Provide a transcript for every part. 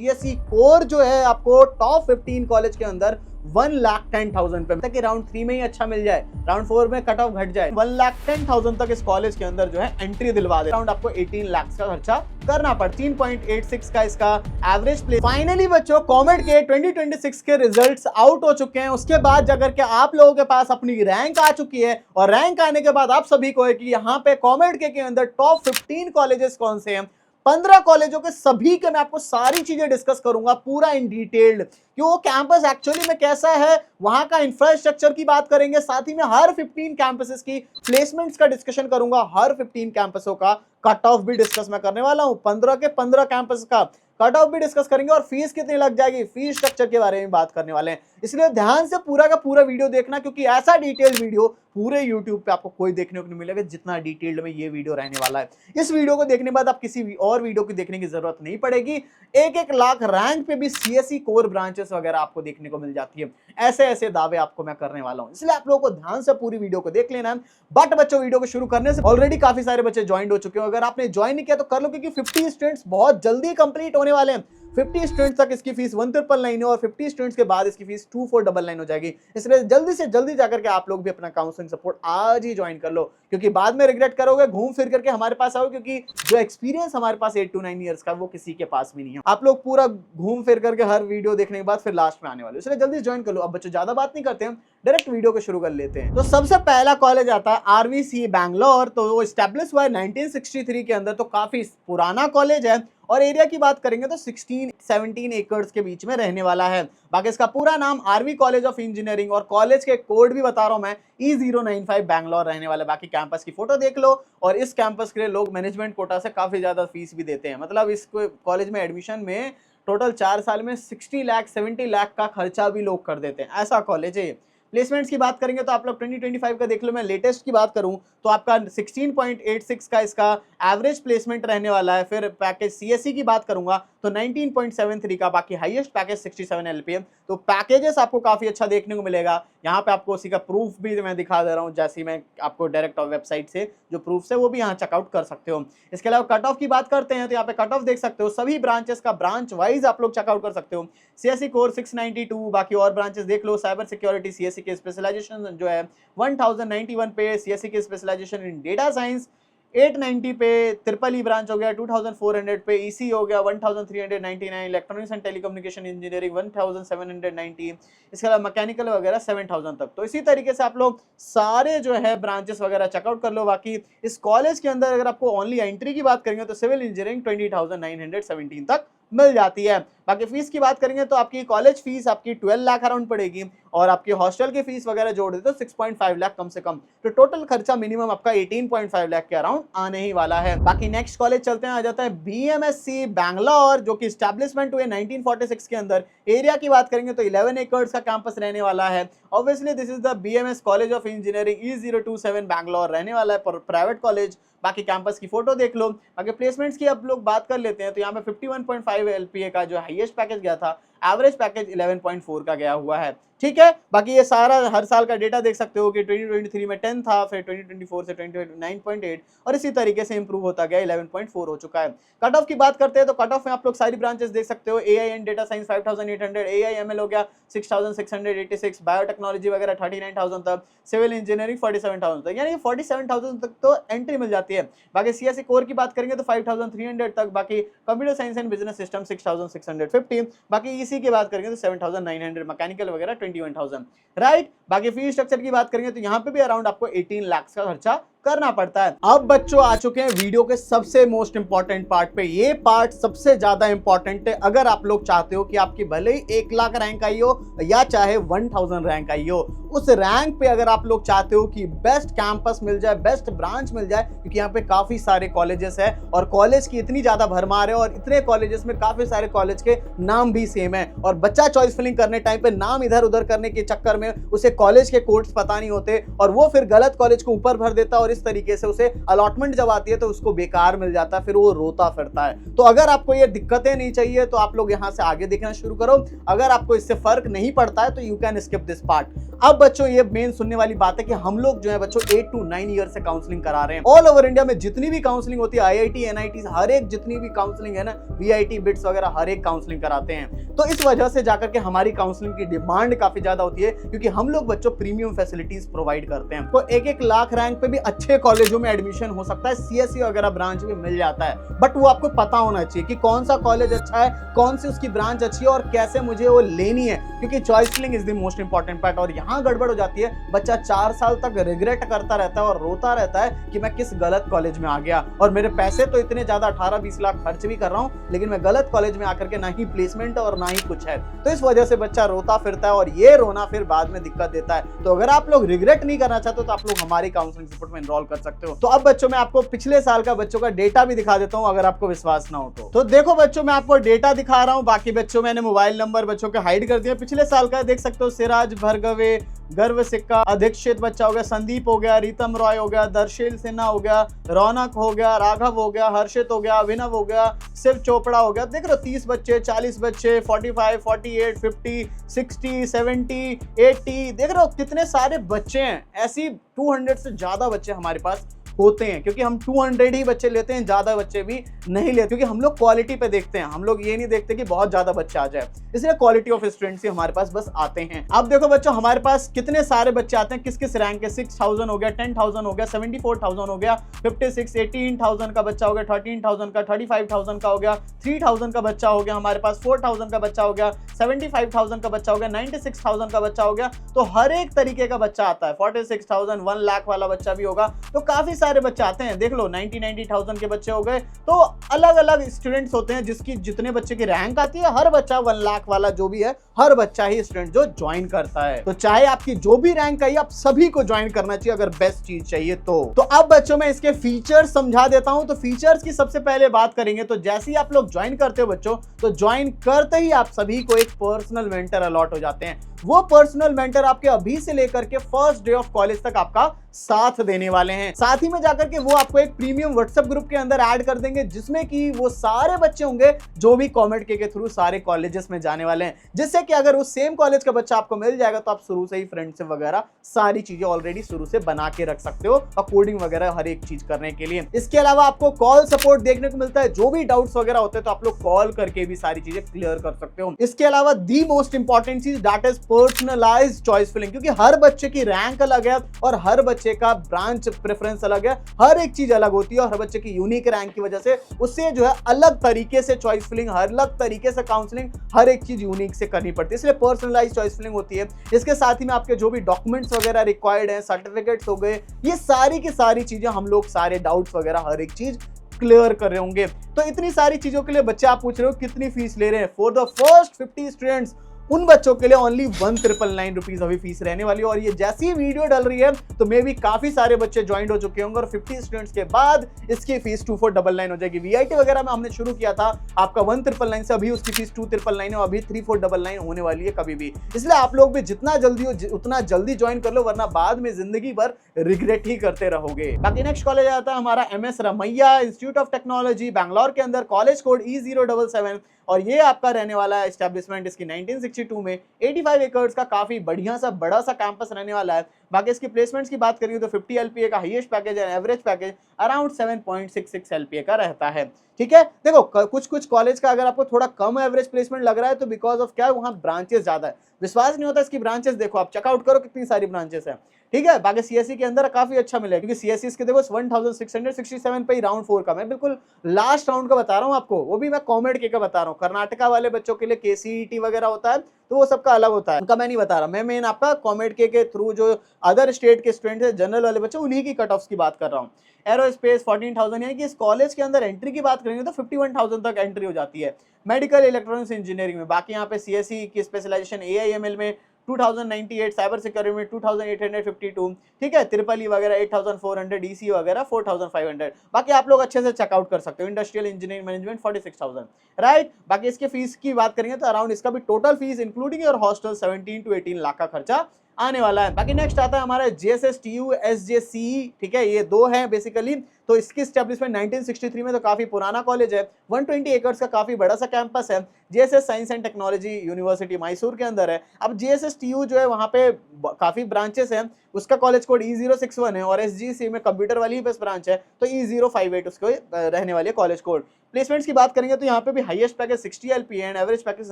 CSE core जो है आपको टॉप 15 कॉलेज के अंदर 1,10,000 पे तक राउंड 3 में ही अच्छा मिल जाए, राउंड 4 में कट ऑफ घट जाए, 1,10,000 तक इस कॉलेज के अंदर जो है एंट्री दिलवा दे, राउंड आपको 18 लाख का खर्चा करना पड़, 3.86 का इसका एवरेज प्ले। फाइनली बच्चों कॉमेड के 2026 के रिजल्ट्स आउट हो चुके हैं। उसके बाद जाकर के आप लोगों के पास अपनी रैंक आ चुकी है और रैंक आने के बाद आप सभी को है कि यहाँ पे कॉमेड के अंदर टॉप 15 कॉलेजेस कौन से हैं, 15 कॉलेजों के सभी के मैं आपको सारी चीजें डिस्कस करूंगा पूरा इन डिटेल्ड कि वो कैंपस एक्चुअली में कैसा है, वहां का इंफ्रास्ट्रक्चर की बात करेंगे, साथ ही में हर 15 कैंपसेस की प्लेसमेंट्स का डिस्कशन करूंगा, हर 15 कैंपसों का कट ऑफ भी डिस्कस मैं करने वाला हूं, 15 के 15 कैंपस का कट ऑफ भी डिस्कस करेंगे और फीस कितनी लग जाएगी, फीस स्ट्रक्चर के बारे में बात करने वाले हैं। इसलिए ध्यान से पूरा का पूरा वीडियो देखना, क्योंकि ऐसा डिटेल्ड वीडियो पूरे YouTube पे आपको कोई देखने को नहीं मिलेगा जितना डिटेल्ड में ये वीडियो रहने वाला है। इस वीडियो को देखने के बाद आप किसी और वीडियो को देखने की जरूरत नहीं पड़ेगी। 1-1 लाख रैंक पे भी सीएसई कोर ब्रांचेस वगैरह आपको देखने को मिल जाती है। ऐसे ऐसे दावे आपको मैं करने वाला हूं, इसलिए आप लोगों को ध्यान से पूरी वीडियो को देख लेना है। बट बच्चों वीडियो को शुरू करने से ऑलरेडी काफी सारे बच्चे ज्वाइन हो चुके हो, अगर आपने ज्वाइन नहीं किया तो कर लो, क्योंकि 50 स्टूडेंट्स बहुत जल्दी कंप्लीट होने वाले हैं। 50 स्टूडेंट्स तक इसकी फीस 1,999 है और 50 स्टूडेंट्स के बाद इसकी फीस 2,499 हो जाएगी। इसलिए जल्दी से जल्दी जाकर के आप लोग भी अपना काउंसलिंग सपोर्ट आज ही ज्वाइन कर लो, क्योंकि बाद में रिग्रेट करोगे। घूम फिर करके हमारे पास आओ, क्योंकि जो एक्सपीरियंस हमारे पास 8 to 9 ईयर्स का वो किसी के पास भी नहीं है। आप लोग पूरा घूम फिर करके हर वीडियो देखने के बाद फिर लास्ट में आने वाले, इसलिए जल्दी ज्वाइन कर लो। अब बच्चों ज्यादा बात नहीं करते हैं, डायरेक्ट वीडियो को शुरू कर लेते हैं। तो सबसे पहला कॉलेज आता है आरवीसी बैंगलोर। तो वो स्टैब्लिश हुआ है 1963 के अंदर, तो काफी पुराना कॉलेज है और एरिया की बात करेंगे तो 16-17 एकर्स के बीच में रहने वाला है। बाकी इसका पूरा नाम आरवी कॉलेज ऑफ इंजीनियरिंग और कॉलेज के कोड भी बता रहा हूं मैं, E095 बैंगलोर रहने वाला। बाकी कैंपस की फोटो देख लो और इस कैंपस के लिए लोग मैनेजमेंट कोटा से काफी ज्यादा फीस भी देते हैं। मतलब इस कॉलेज में एडमिशन में टोटल 4 साल में 60 लाख 70 लाख का खर्चा भी लोग कर देते हैं, ऐसा कॉलेज है। प्लेसमेंट्स की बात करेंगे तो आप लोग 2025 का देख लो। मैं लेटेस्ट की बात करूं तो आपका 16.86 का इसका एवरेज प्लेसमेंट रहने वाला है। फिर पैकेज सीएससी की बात करूंगा तो 19.73 का, बाकी हाईएस्ट पैकेज 67 LPM। तो पैकेजेस आपको काफी अच्छा देखने को मिलेगा। यहाँ पे आपको उसी का प्रूफ भी मैं दिखा दे रहा हूँ, जैसे मैं आपको डायरेक्ट वेबसाइट से जो प्रूफ है वो भी यहाँ चेकआउट कर सकते हो। इसके अलावा कट ऑफ की बात करते हैं तो यहाँ पे कट ऑफ देख सकते हो, सभी ब्रांचेस का ब्रांच वाइज आप लोग चेकआउट कर सकते हो। सीएससी कोर 692, बाकी और ब्रांचेस देख लो। साइबर सिक्योरिटी सीएससी के स्पेशलाइजेशन जो है 1091 पे, सीएससी के स्पेशलाइजेशन इन डेटा साइंस 890 पे, ट्रिपल ब्रांच हो गया 2400 पे, ईसी हो गया 1399, इलेक्ट्रॉनिक्स एंड टेलीकम्युनिकेशन इंजीनियरिंग 1790, इसके अलावा मैकेनिकल वगैरह 7000 तक। तो इसी तरीके से आप लोग सारे जो है ब्रांचेस वगैरह चेकआउट कर लो। बाकी इस कॉलेज के अंदर अगर आपको ओनली एंट्री की बात करेंगे तो सिविल इंजीनियरिंग 20,917 तक मिल जाती है। बाकी फीस की बात करेंगे तो आपकी कॉलेज फीस आपकी 12 लाख अराउंड पड़ेगी और आपकी हॉस्टल की फीस वगैरह जोड़ दे तो 6.5 लाख कम से कम। तो टोटल खर्चा मिनिमम आपका 18.5 लाख के अराउंड आने ही वाला है। बाकी नेक्स्ट कॉलेज चलते हैं, आ जाता है बीएमएससी बैंगलोर, जो कि स्टैब्लिशमेंट हुए 1946 के अंदर। एरिया की बात करेंगे तो 11 एकर्स का कैंपस रहने वाला है। Obviously this is the BMS college of engineering E027 Bangalore रहने वाला है, प्राइवेट कॉलेज। बाकी कैंपस की फोटो देख लो। बाकी प्लेसमेंट्स की अब लोग बात कर लेते हैं तो यहाँ पे 51.5 LPA का जो हाईएस्ट पैकेज गया था, एवरेज पैकेज 11.4 का गया हुआ है। ठीक है, बाकी ये सारा हर साल का डेटा देख सकते हो कि 2023 में 10 था, फिर 2024 से 9.8 और इसी तरीके से इंप्रूव होता गया, 11.4 हो चुका है। कट ऑफ की बात करते हैं तो कट ऑफ में आप लोग सारी ब्रांचेस देख सकते हो। AI and data science 5800, AIML हो गया 6686, बायोटेक्नोलॉजी वगैरह 39,000 तक, सिविल इंजीनियरिंग 47,000 तक, यानी 47,000 तक तो एंट्री मिल जाती है। बाकी सीएससी कोर की बात करेंगे तो 5,300 तक, बाकी computer science and business system 6,650, बाकी इसी की बात करेंगे तो 7,900, मैकेनिकल वगैरह 21,000, राइट। बाकी फीस स्ट्रक्चर की बात करेंगे तो यहाँ पे भी अराउंड आपको 18 लाख का खर्चा करना पड़ता है। अब बच्चों आ चुके हैं वीडियो के सबसे मोस्ट इंपॉर्टेंट पार्ट पे। ये पार्ट सबसे ज्यादा इंपॉर्टेंट है अगर आप लोग चाहते हो कि आपकी भले ही 1 लाख रैंक आई हो या चाहे 1000 रैंक आई हो, उस रैंक पे अगर आप लोग चाहते हो कि बेस्ट कैंपस मिल जाए, बेस्ट ब्रांच मिल जाए, क्योंकि यहाँ पे काफी सारे कॉलेजेस है और कॉलेज की इतनी ज्यादा भरमार है और इतने कॉलेजेस में काफी सारे कॉलेज के नाम भी सेम है और बच्चा चॉइस फिलिंग करने टाइम पे नाम इधर उधर करने के चक्कर में उसे कॉलेज के कोड्स पता नहीं होते और वो फिर गलत कॉलेज को ऊपर भर देता और और इस तरीके से उसे अलॉटमेंट जब आती है तो उसको बेकार मिल जाता है, फिर वो रोता फिरता है। तो अगर आपको ये दिक्कतें नहीं चाहिए तो आप लोग यहाँ से आगे देखना शुरू करो। अगर आपको इससे फर्क नहीं पड़ता है तो you can skip this part. अब बच्चों ये मेन सुनने वाली बात है कि हम लोग जो है बच्चों 8 to 9 ईयर से काउंसलिंग करा रहे हैं। ऑल ओवर इंडिया में जितनी भी काउंसलिंग होती है, आईआईटी एनआईटी हर एक जितनी भी काउंसलिंग है ना, वीआईटी बिट्स वगैरह हर एक काउंसलिंग कराते हैं। तो इस वजह से जाकर के हमारी काउंसलिंग की डिमांड काफी ज्यादा होती है, क्योंकि हम लोग बच्चों प्रीमियम फैसिलिटीज प्रोवाइड करते हैं। तो 1-1 लाख रैंक पे भी अच्छे कॉलेजों में एडमिशन हो सकता है, सीएससी वगैरह ब्रांच में मिल जाता है। बट वो आपको पता होना चाहिए कि कौन सा कॉलेज अच्छा है, कौन सी उसकी ब्रांच अच्छी है और कैसे मुझे वो लेनी है, क्योंकि choice filling is the most important part. और यहाँ गड़बड़ हो जाती है, बच्चा 4 साल तक रिग्रेट करता रहता है और रोता रहता है कि मैं किस गलत कॉलेज में आ गया और मेरे पैसे तो इतने ज्यादा 18-20 लाख खर्च भी कर रहा हूं, लेकिन मैं गलत कॉलेज में आकर के ना ही प्लेसमेंट और ना ही कुछ है। तो इस वजह से बच्चा रोता फिरता है और ये रोना फिर बाद में दिक्कत देता है। तो अगर आप लोग रिग्रेट नहीं करना चाहते तो आप लोग हमारी काउंसलिंग सपोर्ट में एनरोल कर सकते हो। तो अब बच्चों मैं आपको पिछले साल का बच्चों का डेटा भी दिखा देता हूं, अगर आपको विश्वास ना हो तो देखो बच्चों मैं आपको डेटा दिखा रहा हूं। बाकी बच्चों मैंने मोबाइल नंबर बच्चों के हाइड कर दिया। पिछले साल का देख सकते हो, सिराज भरगवे, गर्व सिक्का, अधीक्षित बच्चा हो गया, संदीप हो गया, रीतम रॉय हो गया, दर्शील सिन्हा हो गया, रौनक हो गया, राघव हो गया, हर्षित हो गया, अभिनव हो गया, शिव चोपड़ा हो गया। देख रहे हो 30 बच्चे, 40 बच्चे, 45, 48, 50, 60, 70, 80, देख रहे हो कितने सारे बच्चे हैं। ऐसी 200 से ज्यादा बच्चे हमारे पास होते हैं, क्योंकि हम 200 ही बच्चे लेते हैं, ज्यादा बच्चे भी नहीं लेते, क्योंकि हम लोग क्वालिटी पे देखते हैं। हम लोग ये नहीं देखते कि बहुत ज्यादा बच्चे आ जाए, इसलिए क्वालिटी ऑफ स्टूडेंट्स ही हमारे पास बस आते हैं। अब देखो बच्चों हमारे पास कितने सारे बच्चे आते हैं, किस किस रैंक के। 6000 हो गया, 10,000 हो गया, 74,000 हो गया, 56, 18,000 का बच्चा हो गया, 13,000 का, 35,000 का हो गया, 3,000 का बच्चा हो गया हमारे पास, 4,000 का बच्चा हो गया, 75,000 का बच्चा हो गया, 96,000 का बच्चा हो गया। तो हर एक तरीके का बच्चा आता है। 46,000, 1 लाख वाला बच्चा भी होगा। तो काफी सारे बच्चे आते हैं। देख लो 90,000 के बच्चे हो गए। तो अलग अलग स्टूडेंट्स होते हैं, जिसकी जितने बच्चे की रैंक आती है, हर बच्चा 1 लाख वाला जो भी है, हर बच्चा ही स्टूडेंट जो ज्वाइन करता है। तो चाहे आपकी जो भी रैंक आई, आप सभी को ज्वाइन करना चाहिए अगर बेस्ट चीज चाहिए तो। अब बच्चों में इसके फीचर्स समझा देता हूं। तो फीचर्स की सबसे पहले बात करेंगे तो जैसे ही आप लोग ज्वाइन करते हो बच्चों, तो ज्वाइन करते ही आप सभी को एक पर्सनल मेंटर अलॉट हो जाते हैं। वो पर्सनल मेंटर आपके अभी से लेकर के फर्स्ट डे ऑफ कॉलेज तक आपका साथ देने वाले हैं। साथ ही में जाकर के वो आपको एक प्रीमियम व्हाट्सएप ग्रुप के अंदर ऐड कर देंगे, जिसमें कि वो सारे बच्चे होंगे जो भी कॉमेड के थ्रू सारे कॉलेजेस में जाने वाले हैं, जिससे कि अगर उस सेम कॉलेज का बच्चा आपको मिल जाएगा तो आप शुरू से ही फ्रेंडशिप वगैरह सारी चीजें ऑलरेडी शुरू से बना के रख सकते हो, कोडिंग वगैरह हर एक चीज करने के लिए। इसके अलावा आपको कॉल सपोर्ट देखने को मिलता है। जो भी डाउट्स वगैरह होते हैं तो आप लोग कॉल करके भी सारी चीजें क्लियर कर सकते हो। इसके अलावा दी मोस्ट इंपॉर्टेंट चीज, that is personalised choice filling, क्योंकि हर बच्चे की रैंक अलग है और हर बच्चे का ब्रांच प्रेफरेंस अलग है। हर एक चीज अलग होती है और हर बच्चे की यूनिक रैंक की वजह से उससे जो है अलग तरीके से चॉइस फिलिंग, अलग तरीके से काउंसलिंग, हर एक चीज यूनिक से करनी पड़ती है, इसलिए पर्सनलाइज्ड चॉइस फिलिंग होती है। इसके साथ ही में आपके जो भी डॉक्यूमेंट्स वगैरह रिक्वायर्ड हैं, सर्टिफिकेट्स हो गए, ये सारी की सारी चीजें हम लोग सारे डाउट्स वगैरह हर एक चीज क्लियर कर रहे होंगे। तो इतनी सारी चीजों के लिए बच्चे आप पूछ रहे हो कितनी फीस ले रहे हैं। फॉर द फर्स्ट 50 स्टूडेंट्स, उन बच्चों के लिए ओनली 1,999 रुपीज अभी फीस रहने वाली है। और ये जैसी वीडियो डल रही है तो मे भी काफी सारे बच्चे ज्वाइन हो चुके होंगे और 50 स्टूडेंट्स के बाद इसकी फीस 2,499 हो जाएगी। वीआईटी वगैरह में हमने शुरू किया था आपका 1,999 से, अभी उसकी फीस 2,999 है, अभी 3,499 होने वाली है कभी भी। इसलिए आप लोग भी जितना जल्दी हो उतना जल्दी ज्वाइन कर लो, वरना बाद में जिंदगी भर रिग्रेट ही करते रहोगे। बाकी नेक्स्ट कॉलेज आता है हमारा MS Ramaiah institute of technology Bangalore के अंदर, कॉलेज कोड E077, और ये आपका रहने वाला है एस्टेब्लिशमेंट इसकी 1962 में 85 एकड़ का काफी बढ़िया सा बड़ा सा कैंपस रहने वाला है। बाकी इसकी प्लेसमेंट्स की बात करिए तो 50 LPA का हाईएस्ट पैकेज है, एवरेज पैकेज अराउंड 7.66 LPA का रहता है। ठीक है, देखो कुछ कॉलेज का अगर आपको थोड़ा कम एवरेज प्लेसमेंट लग रहा है तो बिकॉज ऑफ क्या, वहाँ ब्रांचेस ज्यादा है। विश्वास नहीं होता इसकी ब्रांचेस देखो, आप चेकआउट करो कितनी सारी ब्रांचेस है। ठीक है, बाकी सीएससी के अंदर काफी अच्छा मिलेगा, क्योंकि सीएससी के देखो 1667 पे ही राउंड 4 का, मैं बिल्कुल लास्ट राउंड का बता रहा हूँ आपको, वो भी मैं कॉमेड के का बता रहा हूँ। कर्नाटका वाले बच्चों के लिए KCET वगैरह होता है तो वो सबका अलग होता है, उनका मैं नहीं बता रहा। मैं मेन आपका कॉमेड के थ्रू जो अदर स्टेट के स्टूडेंट है, जनरल वाले बच्चे, उन्हीं की कट ऑफ्स की बात कर रहा हूँ। एरोस्पेस 14,000, यानी कि इस कॉलेज के अंदर एंट्री की बात करेंगे तो 51,000 तक एंट्री हो जाती है मेडिकल इलेक्ट्रॉनिक्स इंजीनियरिंग में। बाकी यहाँ पे CSE की स्पेशलाइजेशन AIML में 2098, साइबर सिक्योरिटी में 2852, ठीक है, ट्रिपल ई वगैरह 8400, EC वगैरह 4500। बाकी आप लोग अच्छे से चेकआउट कर सकते हो। Industrial engineering management 46,000, right. बाकी इसके फीस की बात करेंगे तो अराउंड इसका भी total fees including your hostel 17 to 18 lakh का खर्चा आने वाला है। बाकी नेक्स्ट आता है हमारा JSSTU SJCE, ठीक है, ये दो हैं बेसिकली। तो इसकी स्टैब्लिशमेंट 1963 में, तो काफी पुराना कॉलेज है। 120 एकर्स का काफी बड़ा सा कैंपस है। JSS science and technology university Mysore के अंदर है। अब JSSTU जो है वहाँ पे काफी ब्रांचेस हैं, उसका कॉलेज कोड E061 है और SGC में कंप्यूटर वाली ही बस ब्रांच है, तो E058 उसको रहने वाली है कॉलेज कोड। प्लेसमेंट्स की बात करेंगे तो यहाँ पे भी highest package 60 LPA and average package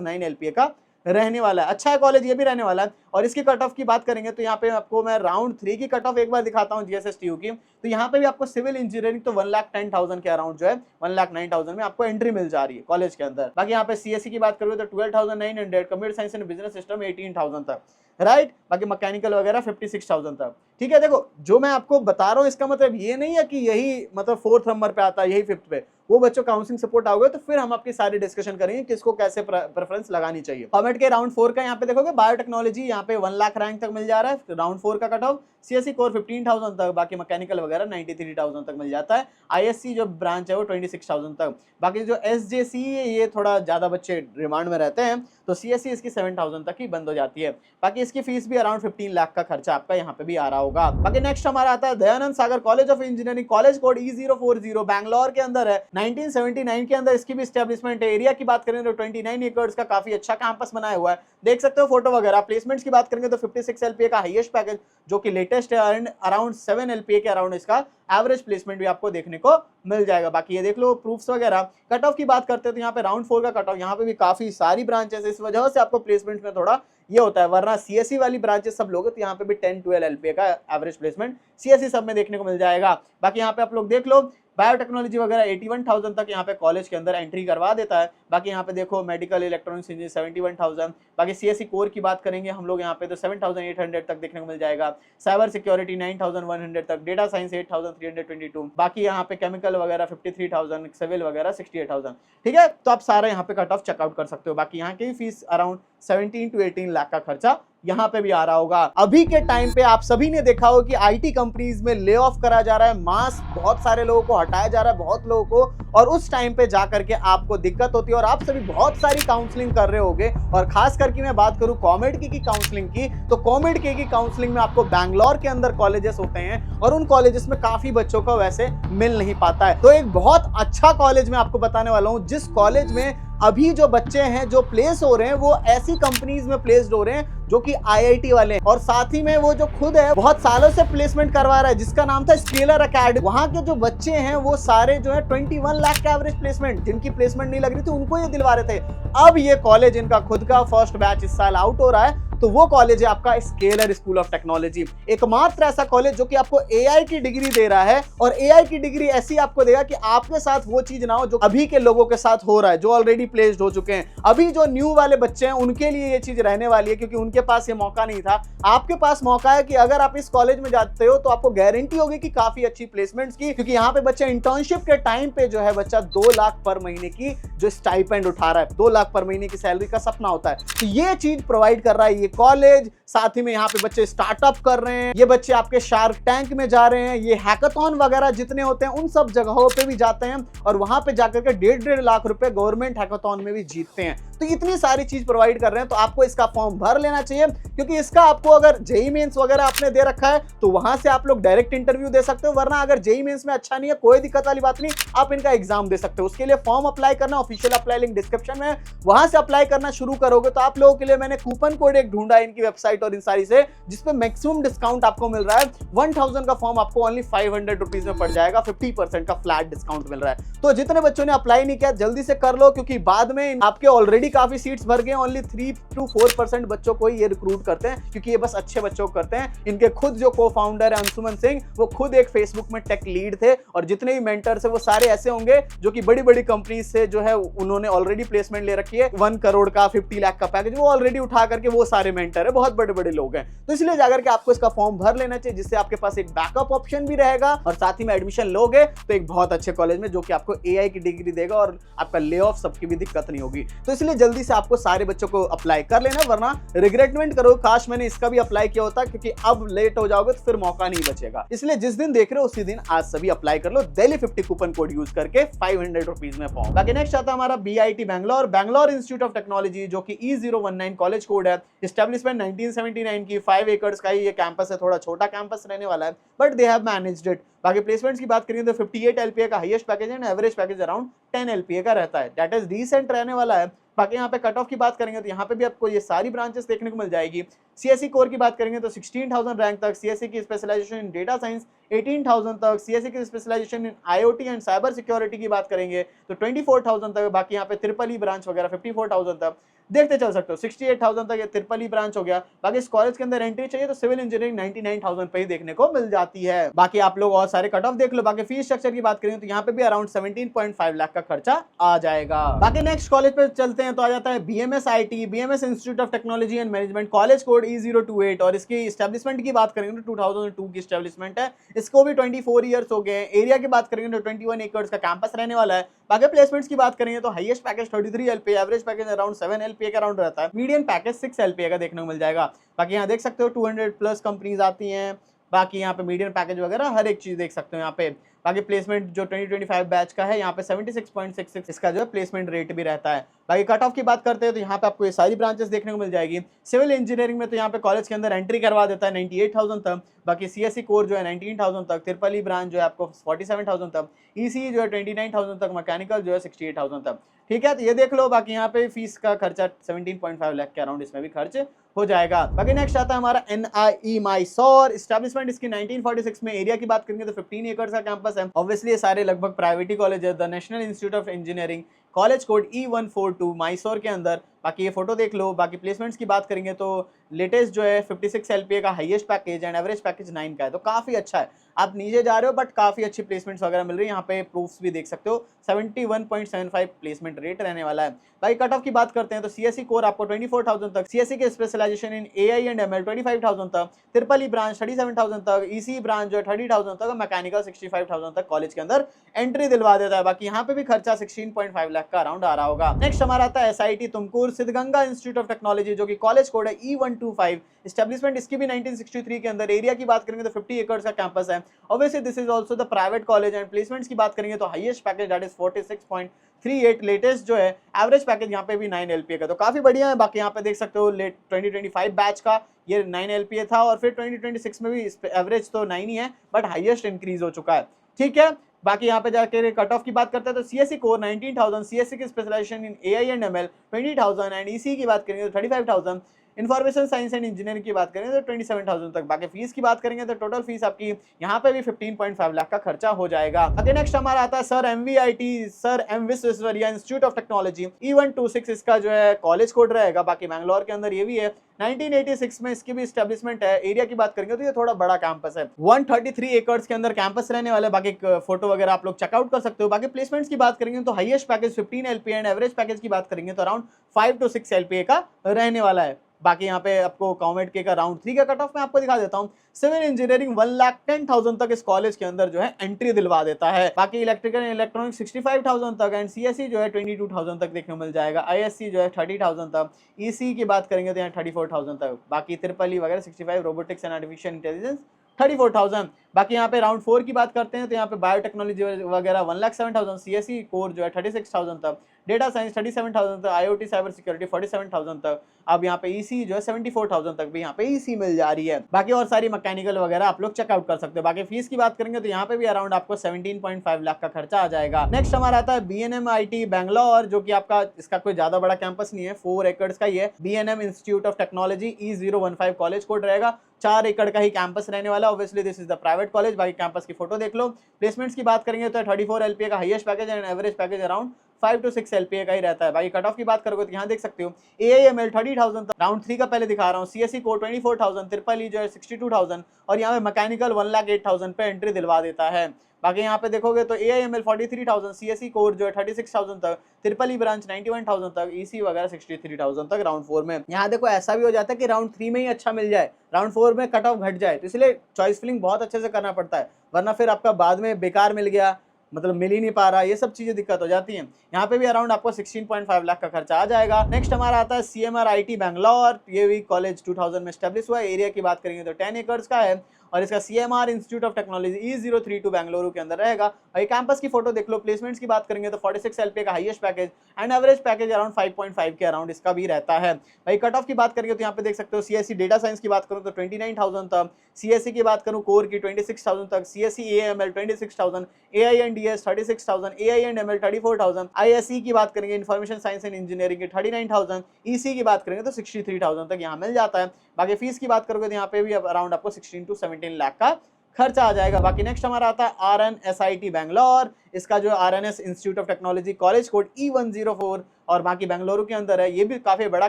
9 LPA का रहने वाला है। अच्छा है कॉलेज, ये भी रहने वाला है। और इसकी कट ऑफ की बात करेंगे तो यहाँ पे आपको मैं राउंड 3 की कट ऑफ एक बार दिखाता हूँ JSSTU की। तो यहाँ पे भी आपको सिविल इंजीनियरिंग तो 1,10,000 के अराउंड जो है 1,09,000 में आपको एंट्री मिल जा रही है कॉलेज के अंदर। बाकी यहाँ पे CSE की बात करोगे तो 12,900, computer science and business system 18,000 तक, राइट। बाकी मैकेनिकल वगैरह 56,000 तक, ठीक है। देखो जो मैं आपको बता रहा हूँ इसका मतलब ये नहीं है कि यही मतलब 4th नंबर पे आता है, यही 5th पे। वो बच्चों काउंसलिंग सपोर्ट आओगे तो फिर हम आपकी सारी डिस्कशन करेंगे किसको कैसे प्रेफरेंस लगानी चाहिए। कॉमेट के राउंड 4 का यहाँ पे देखोगे बायोटेक्नोलॉजी यहाँ पे 1 लाख रैंक तक मिल जा रहा है राउंड 4 का कट ऑफ। CSE कोर 15,000 तक, बाकी मैकेनिकल वगैरह 93,000 तक मिल जाता है। ISC जो ब्रांच है वो 26,000 तक। बाकी जो SJC है ये थोड़ा ज्यादा बच्चे रिमांड में रहते हैं, तो CSE इसकी 7,000 तक ही बंद हो जाती है। बाकी इसकी फीस भी अराउंड 15 लाख का खर्चा आपका यहाँ पे भी आ रहा होगा। बाकी नेक्स्ट हमारा आता है Dayanand Sagar college of engineering, college code E040, Bangalore के अंदर है। 1979 के अंदर इसकी भी स्टैब्लिशमेंट है। एरिया की बात करें तो 29 एकर्स का काफी अच्छा कैंपस बनाया हुआ है, देख सकते हो फोटो वगैरह। प्लेसमेंट्स की बात करेंगे तो 56 LPA का हाईएस्ट पैकेज जो कि लेटेस्ट है, एंड अराउंड 7 LPA के अराउंड इसका एवरेज प्लेसमेंट भी आपको देखने को मिल जाएगा। बाकी ये देख लो प्रूफ्स वगैरह। कट ऑफ की बात करते हैं तो यहाँ पे राउंड 4 का कट ऑफ, यहाँ पे भी काफी सारी ब्रांचेस, इस वजह से आपको प्लेसमेंट में थोड़ा ये होता है, वरना CSE वाली ब्रांचेस सब लोग तो यहाँ पे भी 10-12 LPA का एवरेज प्लेसमेंट CSE सब में देखने को मिल जाएगा। बाकी यहाँ पे आप लोग देख लो बायोटेक्नोलॉजी वगैरह 81,000 तक यहाँ पे कॉलेज के अंदर एंट्री करवा देता है। बाकी यहाँ पे देखो मेडिकल इलेक्ट्रॉनिक्स इंजीनियरिंग 71,000। बाकी CSE कोर की बात करेंगे हम लोग यहाँ पे तो 7,800 तक देखने को मिल जाएगा। साइबर सिक्योरिटी 9,100 तक, डेटा साइंस 8,322। बाकी यहाँ पे केमिकल वगैरह 53,000, सिविल वगैरह 68,000, ठीक है। तो आप सारा यहाँ पे कट ऑफ चेकआउट कर सकते हो। बाकी यहाँ की फीस अराउंड 17 to 18 लाख का खर्चा यहाँ पे भी आ रहा होगा। अभी के टाइम पे आप सभी ने देखा हो कि IT कंपनीज में ले ऑफ करा जा रहा है, मास बहुत सारे लोगों को हटाया जा रहा है, बहुत लोगों को, और उस टाइम पे जाकर के आपको दिक्कत होती है और आप सभी बहुत सारी काउंसलिंग कर रहे होगे। और खास करके मैं बात करूं कॉमेड की काउंसलिंग की, तो कॉमेड की काउंसलिंग में आपको बैंगलोर के अंदर कॉलेजेस होते हैं और उन कॉलेजेस में काफी बच्चों को वैसे मिल नहीं पाता है। तो एक बहुत अच्छा कॉलेज मैं आपको बताने वाला हूं, जिस कॉलेज में अभी जो बच्चे हैं जो प्लेस हो रहे हैं वो ऐसी कंपनीज में प्लेस्ड हो रहे हैं जो कि IIT वाले हैं, और साथ ही में वो जो खुद है बहुत सालों से प्लेसमेंट करवा रहा है, जिसका नाम था स्केलर अकेडमी। वहां के जो बच्चे हैं वो सारे जो है 21 लाख का एवरेज प्लेसमेंट, जिनकी प्लेसमेंट नहीं लग रही थी उनको ये दिलवा रहे थे। अब ये कॉलेज इनका खुद का फर्स्ट बैच इस साल आउट हो रहा है, तो वो कॉलेज है आपका स्केलर स्कूल ऑफ टेक्नोलॉजी। एकमात्र ऐसा कॉलेज जो कि आपको AI की डिग्री दे रहा है, और AI की डिग्री ऐसी आपको देगा कि आपके साथ वो चीज ना हो जो अभी के लोगों के साथ हो रहा है, जो ऑलरेडी प्लेस्ड हो चुके हैं। अभी जो न्यू वाले बच्चे हैं उनके लिए ये चीज रहने वाली है, क्योंकि उनके पास ये मौका नहीं था। आपके पास मौका है कि अगर आप इस कॉलेज में जाते हो तो आपको गारंटी होगी कि काफी अच्छी प्लेसमेंट्स की, क्योंकि यहाँ पे बच्चा इंटर्नशिप के टाइम पे जो है बच्चा 2 लाख पर महीने की जो स्टाइपेंड उठा रहा है, 2 लाख पर महीने की सैलरी का सपना होता है, तो ये चीज प्रोवाइड कर रहा है ये कॉलेज। साथ ही में यहाँ पे बच्चे स्टार्टअप कर रहे हैं, ये बच्चे आपके शार्क टैंक में जा रहे हैं, ये हैकाथॉन वगैरह जितने होते हैं उन सब जगहों पे भी जाते हैं, और वहां पे जाकर के 1.5 लाख रुपए गवर्नमेंट हैकाथॉन में भी जीतते हैं। तो इतनी सारी चीज प्रोवाइड कर रहे हैं, तो आपको इसका फॉर्म भर लेना चाहिए, क्योंकि इसका आपको अगर जेईई मेंस वगैरह आपने दे रखा है तो वहां से आप लोग डायरेक्ट इंटरव्यू दे सकते हो, वरना अगर जेईई मेंस में अच्छा नहीं है कोई दिक्कत वाली बात नहीं, आप इनका एग्जाम दे सकते हो। उसके लिए फॉर्म अप्लाई करना, ऑफिशियल अप्लाई लिंक डिस्क्रिप्शन में, वहां से अप्लाई करना शुरू करोगे तो आप लोगों के लिए मैंने कूपन कोड एक ढूंढा है इनकी वेबसाइट और इन सारी से, जिसपे मैक्सिमम डिस्काउंट आपको मिल रहा है। 1000 का फॉर्म आपको ओनली 500 रुपीज में पड़ जाएगा, 50% का फ्लैट डिस्काउंट मिल रहा है। तो जितने बच्चों ने अप्लाई नहीं किया जल्दी से कर लो, क्योंकि बाद में आपके ऑलरेडी काफी सीट्स भर गए, ओनली 3 to 4% बच्चों को ये रिक्रूट करते हैं, क्योंकि ये बस अच्छे बच्चों को करते हैं। इनके खुद जो को फाउंडर है अंशुमन सिंह, वो खुद एक फेसबुक में टेक लीड थे, और जितने भी मेंटर्स है वो सारे ऐसे होंगे जो कि बड़ी बड़ी कंपनी से जो है उन्होंने ऑलरेडी प्लेसमेंट ले रखी है, 1 करोड़ का 50 लाख का पैकेज वो ऑलरेडी उठा करके, वो सारे मेंटर है, बहुत बड़े बड़े लोग हैं। तो इसलिए जाकर के आपको इसका फॉर्म भर लेना चाहिए, जिससे आपके पास एक बैकअप ऑप्शन भी रहेगा, और साथ ही में एडमिशन लोगे तो एक बहुत अच्छे कॉलेज में जो कि आपको AI की डिग्री देगा और आपका ले ऑफ सबकी भी दिक्कत नहीं होगी। तो इसलिए जल्दी से आपको सारे बच्चों को अप्लाई कर लेना, वरना रिग्रेटमेंट करो काश मैंने इसका भी अप्लाई किया होता, क्योंकि अब लेट हो जाओगे तो फिर मौका नहीं बचेगा। इसलिए जिस दिन देख रहे हो उसी दिन आज सभी अप्लाई कर लो, दिल्ली 50 कूपन कोड यूज करके 500 रुपीज में फॉर्म। बाकी नेक्स्ट आता है हमारा BIT Bangalore, Bangalore institute of technology, जो कि E019 कॉलेज कोड है। एस्टेब्लिशमेंट 1979 की, 5 एकर्स का ही ये कैंपस है, थोड़ा छोटा कैंपस रहने वाला है, but they have managed it. बाकी प्लेसमेंट्स की बात करेंगे तो 58 LPA का हाईएस्ट पैकेज है, एवरेज पैकेज अराउंड 10 LPA का रहता है, दैट इज डिसेंट रहने वाला है। बाकी यहाँ पे कट ऑफ की बात करेंगे तो यहाँ पे भी आपको ये सारी ब्रांचेस देखने को मिल जाएगी। CSE कोर की बात करेंगे तो 16,000 रैंक तक, CSE की स्पेशलाइजेशन इन डेटा साइंस 18,000 तक, CSE की specialisation in IoT and cyber security की बात करेंगे तो 24,000 तक। बाकी यहाँ पे ट्रिपल ई ब्रांच वगैरह 54,000 तक देखते चल सकते हो। 68,000 तक ये ट्रिपल ई ब्रांच हो गया। बाकी इस कॉलेज के अंदर एंट्री चाहिए तो सिविल इंजीनियरिंग 99,000 पे ही देखने को मिल जाती है। बाकी आप लोग और सारे कट ऑफ देख लो। बाकी फीस स्ट्रक्चर की बात करें तो यहाँ पे भी अराउंड 17.5 लाख का खर्चा आ जाएगा। बाकी नेक्स्ट कॉलेज पे चलते हैं तो आ जाता है BMS IT, BMS institute of technology and management, college code E028। और इसकी एस्टेब्लिशमेंट की बात करेंगे तो 2002 की एस्टेब्लिशमेंट है, इसको भी 24 ईयर्स हो गए। एरिया की बात करेंगे तो 21 एकर्स का कैंपस रहने वाला है। बाकी प्लेसमेंट्स की बात करेंगे तो highest package 33 LPA, average package around 7 LPA का अराउंड रहता है, मीडियम पैकेज 6 LPA का देखने को मिल जाएगा। बाकी यहाँ देख सकते हो 200+ कंपनीज आती हैं। बाकी यहाँ पे मीडियम पैकेज वगैरह हर एक चीज देख सकते हो यहाँ पे। बाकी प्लेसमेंट जो 2025 बैच का है यहाँ पे 76.66 इसका जो है प्लेसमेंट रेट भी रहता है। बाकी कट ऑफ की बात करते हैं तो यहाँ पे आपको ये सारी ब्रांचेस देखने को मिल जाएगी। सिविल इंजीनियरिंग में तो यहाँ पे कॉलेज के अंदर एंट्री करवा देता है 98,000 तक। बाकी CSE कोर जो है 19,000 तक, ट्रिपल ई ब्रांच जो है आपको 47,000 तक, ECE जो है 29,000 तक, मैकेनिकल जो है 68,000 तक। ठीक है, तो ये देख लो। बाकी यहाँ पे फीस का खर्चा 17.5 लाख के अराउंड इसमें भी खर्च हो जाएगा। बाकी नेक्स्ट आता है हमारा NIE मैसूर, एस्टैब्लिशमेंट इसकी 1946 में। एरिया की बात करेंगे तो 15 एकड़ का कैंपस है। ऑब्वियसली ये सारे लगभग प्राइवेट ही कॉलेज है। The national institute of engineering, college code E142 Mysore के अंदर। बाकी ये फोटो देख लो। बाकी प्लेसमेंट्स की बात करेंगे तो लेटेस्ट जो है 56 LPA का highest package and average package 9 का है, तो काफी अच्छा है। आप नीचे जा रहे हो बट काफी अच्छी प्लेसमेंट्स वगैरह मिल रही है। यहाँ पे प्रूफ्स भी देख सकते हो। 71.75 प्लेसमेंट रेट रहने वाला है। बाकी कट ऑफ की बात करते हैं तो CSE कोर आपको 24,000 तक, CSE के specialisation in AI and ML 25,000 तक, ट्रिपल ई ब्रांच 37,000 तक, ECE ब्रांच जो 30,000 तक, मैकेनिकल 65,000 तक कॉलेज के अंदर एंट्री दिलवा देता है। बाकी यहाँ पे भी खर्चा 16.5 लाख का अराउंड आ रहा होगा। नेक्स्ट हमारा आता है SIT Tumkur, Siddaganga institute of technology, जो कि कॉलेज कोड है E125। एस्टेब्लिशमेंट इसकी भी 1963 के अंदर। एरिया की बात करेंगे तो 50 एकड़ का कैंपस है। Obviously this is also the private college. And placements की बात करेंगे तो highest package that is 46.38, latest जो है एवरेज पैकेज यहाँ पे भी 9 LPA का, तो काफी बढ़िया है। बाकी यहाँ पे देख सकते हो लेट 2025 बैच का ये 9 LPA था, और फिर 2026 में भी एवरेज तो 9 ही है बट हाईएस्ट इंक्रीज हो चुका है। ठीक है, बाकी यहाँ पे जाकर कट ऑफ की बात करते हैं तो CSE कोर 19,000, CSE की specialisation in AI and ML 20,000 and ECE की बात करेंगे तो 35,000, इन्फॉर्मेशन साइंस एंड इंजीनियरिंग की बात करेंगे तो 27,000 तक। बाकी फीस की बात करेंगे तो टोटल फीस आपकी यहाँ पे भी 15.5 लाख का खर्चा हो जाएगा। अगेन नेक्स्ट हमारा आता है sir MVIT, sir M Visvesvaraya institute of technology, E126 इसका जो है कॉलेज कोड रहेगा। बाकी बैंगलोर के अंदर ये भी है। 1986 में इसकी भी एस्टेब्लिशमेंट है। एरिया की बात करेंगे तो ये थोड़ा बड़ा कैंपस है, 133 एकर्स के अंदर कैंपस रहने वाला है। बाकी फोटो वगैरह आप लोग चेकआउट कर सकते हो। बाकी प्लेसमेंट्स की बात करेंगे तो highest package 15 LPA and average package की बात करेंगे तो अराउंड 5 to 6 LPA का रहने वाला है। बाकी यहाँ पे आपको कॉमेट के का राउंड 3 का कट ऑफ मैं आपको दिखा देता हूँ। सिविल इंजीनियरिंग 1,10,000 तक इस कॉलेज के अंदर जो है एंट्री दिलवा देता है। बाकी इलेक्ट्रिकल एंड इलेक्ट्रॉनिक 65,000 तक, एंड CSE जो है 22,000 तक देखने को मिल जाएगा। ISC जो है 30,000 तक, ECE की बात करेंगे तो यहाँ 34,000 तक। बाकी ट्रिपल ई वगैरह 65, रोबोटिक्स एंड आर्टिफिशियल इंटेलिजेंस 34,000। बाकी यहाँ पे राउंड 4 की बात करते हैं तो यहाँ पे बायोटेक्नोलॉजी वगैरह 1,07,000, CSE कोर जो है 36,000 तक, डेटा साइंस 37,000 तक, IoT साइबर सिक्योरिटी 47,000 तक। अब यहाँ पे ECE जो है 74,000 तक भी यहाँ पे ECE मिल जा रही है। बाकी और सारी मैकेनिकल वगैरह आप लोग चेकआउट कर सकते हो। बाकी फीस की बात करेंगे तो यहाँ पे भी अराउंड आपको 17.5 लाख का खर्चा आ जाएगा। नेक्स्ट हमारा आता है BNM IT बैंगलोर, जो कि आपका इसका कोई ज्यादा बड़ा कैंपस नहीं है, 4 एकर्स का ही है। BNM institute of technology E015 college code रहेगा, 4 एकड़ का ही कैंपस रहने वाला। Obviously this is the private college. बाकी कैंपस की फोटो देख लो। प्लेसमेंट्स की बात करेंगे तो 34 LPA का highest package and average package around 5 to 6 LPA का ही रहता है। बाकी कट ऑफ की बात करोगे तो यहाँ देख सकते हो AIML 30,000 तक, राउंड 3 का पहले दिखा रहा हूँ। CSE कोड 24,000, ट्रिपल ई जो है 62,000, और यहाँ पे मैकेनिकल 1,08,000 पे एंट्री दिलवा देता है। बाकी यहाँ पे देखोगे तो AIML 43,000, CSE कोर जो है 36,000 तक, ट्रिपल ई ब्रांच 91,000 तक, ECE वगैरह 63,000 तक राउंड 4 में। यहाँ देखो ऐसा भी हो जाता है कि राउंड 3 में ही अच्छा मिल जाए, राउंड 4 में कट ऑफ घट जाए, तो इसलिए चॉइस फिलिंग बहुत अच्छे से करना पड़ता है, वरना फिर आपका बाद में बेकार मिल गया मतलब मिल ही नहीं पा रहा, ये सब चीजें दिक्कत हो जाती हैं। यहाँ पे भी अराउंड आपको 16.5 लाख का खर्चा आ जाएगा। नेक्स्ट हमारा आता है CMR IT बैंगलोर, ये भी कॉलेज 2000 में स्टैब्लिश हुआ है। एरिया की बात करेंगे तो 10 एकर्स का है और इसका CMR institute of technology E032 Bengaluru के अंदर रहेगा। भाई कैंपस की फोटो देख लो। प्लेसमेंट्स की बात करेंगे तो 46 LPA का highest package and average package around 5.5 के अराउंड इसका भी रहता है। भाई कट ऑफ की बात करेंगे तो यहाँ पे देख सकते हो CSE डेटा साइंस की बात करूँ तो 29,000 तक, CSE की बात करूँ कोर की 26,000 तक, CSE AML 26,000, AI&DS 36,000, AI&ML 34,000, ISE की बात करेंगे इन्फॉर्मेशन साइंस एंड इंजीनियरिंग की 39,000, EC की बात करेंगे तो 63,000 तक यहाँ मिल जाता है। बाकी फीस की बात करोगे तो यहाँ पे भी अराउंड आपको 16 to 17 लाख का खर्चा आ जाएगा। बाकी नेक्स्ट हमारा आता है RNSIT बैंगलोर, इसका जो RNS institute of technology college code E104 और बाकी बेंगलुरु के अंदर है। ये भी काफी बड़ा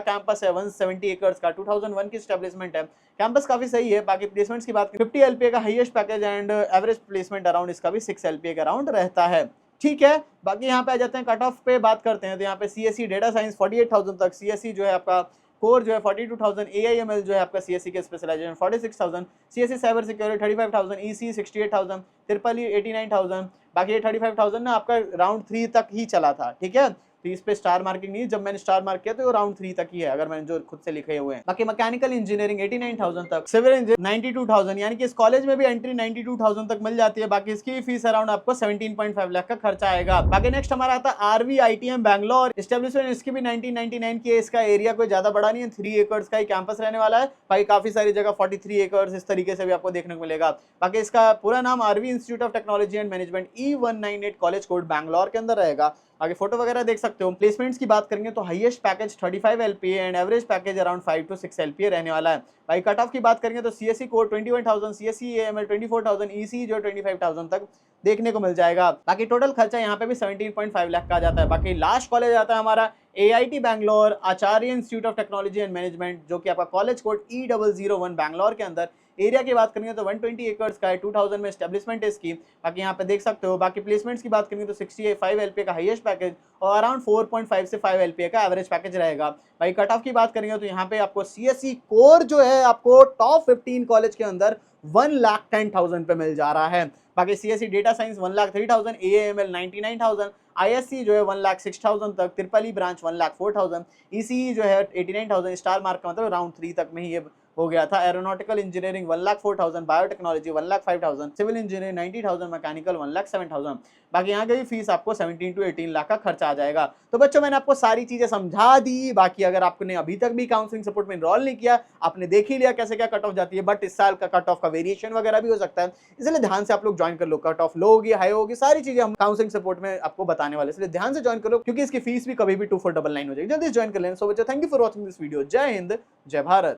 कैंपस है, 170 एकर्स का, 2001 की एस्टेब्लिशमेंट है। कैंपस काफी सही है। बाकी प्लेसमेंट्स की बात 50 LPA का highest package and average placement around इसका भी 6 LPA के अराउंड रहता है। ठीक है, बाकी यहाँ पे आ जाते हैं कट ऑफ पे बात करते हैं तो यहाँ पे CSE डेटा साइंस 48,000 तक, CSE जो है आपका कोर जो है 42,000, AIML जो है आपका CSE के specialisation 46,000, CSE cyber security 35,000, EC 68,000, triple 89,000। बाकी ये 35,000 ना आपका राउंड 3 तक ही चला था। ठीक है, तो इस पे स्टार मार्किंग नहीं, जब मैंने स्टार मार्क किया तो वो राउंड 3 तक ही है, अगर मैंने जो खुद से लिखे हुए हैं। बाकी मैकेनिकल इंजीनियरिंग 89,000 तक, सिविल इंजीनियरिंग 92,000, यानी कि इस कॉलेज में भी एंट्री 92,000 तक मिल जाती है। बाकी इसकी फीस अराउंड आपको 17.5 लाख का खर्चा आएगा। बाकी नेक्स्ट हमारा आता है RVITM बैंगलोर, एस्टेब्लिशमेंट इसकी भी 1999 की है। इसका एरिया कोई ज्यादा बड़ा नहीं है, 3 एकर्स का ही कैंपस रहने वाला है। भाई काफी सारी जगह 43 एकर्स इस तरीके से भी आपको देखने को मिलेगा। बाकी इसका पूरा नाम RV institute of technology and management E198 college code Bangalore के अंदर रहेगा। आगे फोटो वगैरह देख सकते हो। प्लेसमेंट्स की बात करेंगे तो highest package 35 LPA and average package around 5 to 6 LPA रहने वाला है। भाई कट ऑफ की बात करेंगे तो CSE code 21,000, CSE AML 24,000, EC जो 25,000 तक देखने को मिल जाएगा। बाकी टोटल खर्चा यहाँ पे भी 17.5 लाख का आ जाता है। बाकी लास्ट कॉलेज आता है हमारा AIT Bangalore, Acharya institute of technology and management, जो कि आपका कॉलेज कोड E001 बैंगलोर के अंदर। एरिया की बात करेंगे तो 120 एकर्स का है, 2000 में एस्टेब्लिशमेंट है इसकी। बाकी यहाँ पे देख सकते हो। बाकी प्लेसमेंट्स की बात करेंगे तो 65 LPA का हाईएस्ट पैकेज और अराउंड 4.5 से 5 LPA का एवरेज पैकेज रहेगा। भाई कट ऑफ की बात करेंगे तो यहाँ पे आपको CSE कोर जो है आपको टॉप 15 कॉलेज के अंदर 1,10,000 पे मिल जा रहा है। बाकी CSE data science 1,03,000, AIML 99,000, ISC जो है 1,06,000 तक, ट्रिपल ब्रांच 1,04,000, ECE जो है 89,000, स्टार मार्क का मतलब राउंड 3 तक में ही ये हो गया था। Aeronautical engineering 1,04,000, biotechnology 1,05,000, civil engineering 90,000, mechanical 1,07,000। बाकी यहाँ की फीस आपको 17 to 18 लाख का खर्चा आ जाएगा। तो बच्चों मैंने आपको सारी चीजें समझा दी। बाकी अगर आपने अभी तक भी काउंसलिंग सपोर्ट में इनरोल नहीं किया, आपने देख ही लिया कैसे क्या कट ऑफ जाती है, बट इस साल का कट ऑफ का वेरिएशन वगैरह भी हो सकता है, इसलिए ध्यान से आप लोग ज्वाइन कर लो। कट ऑफ लो होगी, हाई होगी, सारी चीजें हम काउंसलिंग सपोर्ट में आपको बताने वाले, इसलिए ध्यान से ज्वाइन करो, क्योंकि इसकी फीस भी कभी भी 2499 हो जाएगी। जल्दी ज्वाइन कर लेना। सो बच्चों, thank you for watching this video. जय हिंद, जय भारत।